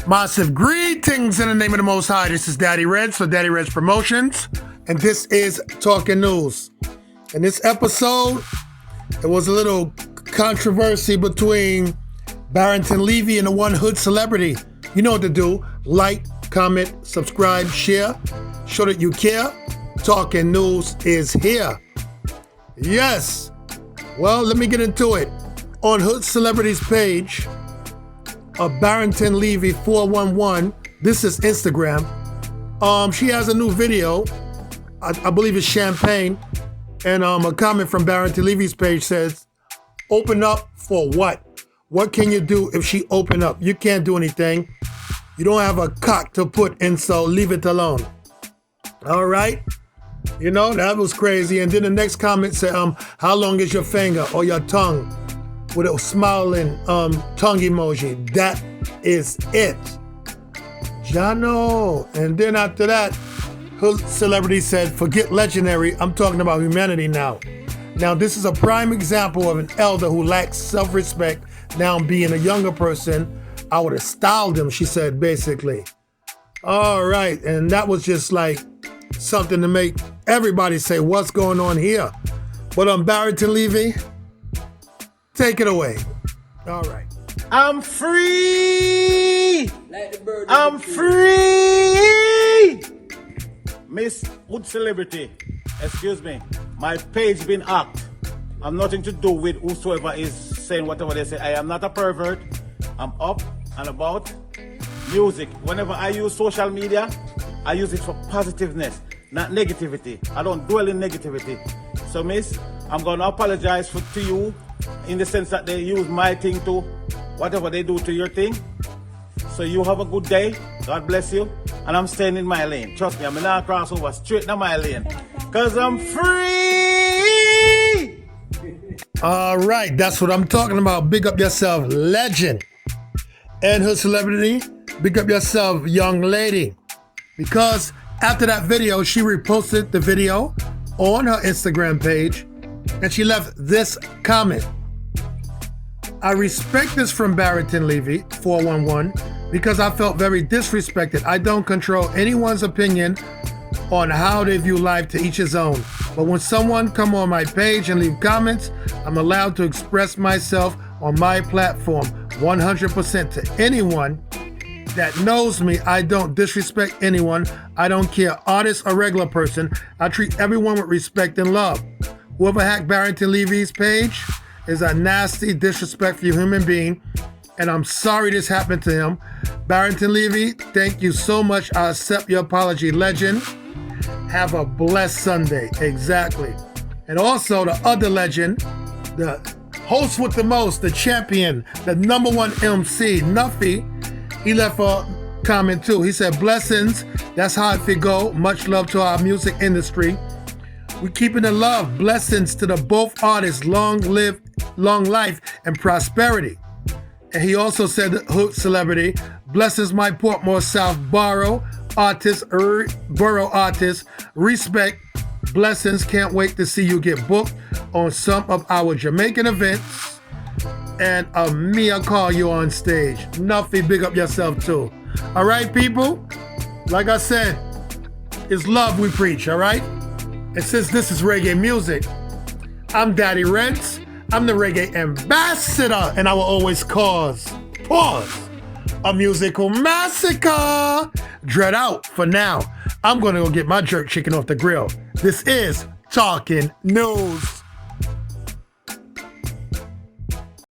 Massive greetings in the name of the Most High. This is Daddy Reddss for Daddy Reddss Promotions, and this is Talking News. In this episode, there was a little controversy between Barrington Levy and the one hood celebrity. You know what to do. Like, comment, subscribe, share. Show that you care. Talking News is here. Yes. Well, let me get into it. On Hood Celebrities page of Barrington Levy 411, this is Instagram. She has a new video. I believe it's Champagne. And a comment from Barrington Levy's page says, open up for what? What can you do if she open up? You can't do anything. You don't have a cock to put in, so leave it alone. All right? You know, that was crazy. And then the next comment said, how long is your finger or your tongue? With a smiling tongue emoji. That is it. Jano. And then after that, Hood Celebrity said, forget legendary, I'm talking about humanity now. Now, this is a prime example of an elder who lacks self-respect. Now, being a younger person, I would have styled him, she said, basically. All right, and that was just like something to make everybody say, what's going on here? But Barrington Levy, take it away. All right. I'm free! I'm free! Miss Hood Celebrity, excuse me, my page been hacked. I've nothing to do with whosoever is saying whatever they say. I am not a pervert. I'm up and about music. Whenever I use social media, I use it for positiveness, not negativity. I don't dwell in negativity. So miss, I'm going to apologize to you in the sense that they use my thing to whatever they do to your thing. So you have a good day. God bless you. And I'm staying in my lane. Trust me, I'm not cross over straight in my lane. Because I'm free! All right, that's what I'm talking about. Big up yourself, legend. And Hood Celebrity, big up yourself, young lady. Because after that video, she reposted the video on her Instagram page, and she left this comment. I respect this from Barrington Levy, 411, because I felt very disrespected. I don't control anyone's opinion on how they view life, to each his own. But when someone come on my page and leave comments, I'm allowed to express myself on my platform 100% to anyone that knows me. I don't disrespect anyone. I don't care, artist or regular person. I treat everyone with respect and love. Whoever hacked Barrington Levy's page is a nasty, disrespectful human being, and I'm sorry this happened to him. Barrington Levy, thank you so much. I accept your apology, legend. Have a blessed Sunday. Exactly. And also the other legend, the host with the most, the champion, the number one MC, Nuffy, he left a comment too. He said, blessings, that's how it go. Much love to our music industry. We keeping the love. Blessings to the both artists. Long life and prosperity. And he also said, Hood Celebrity, blessings my Portmore South borough artist, respect, blessings, can't wait to see you get booked on some of our Jamaican events, and Mia call you on stage. Nuffy, big up yourself too. All right, people, like I said, it's love we preach, all right? And since this is reggae music, I'm Daddy Reddss. I'm the reggae ambassador, and I will always cause, a musical massacre. Dread out for now. I'm gonna go get my jerk chicken off the grill. This is Talking News.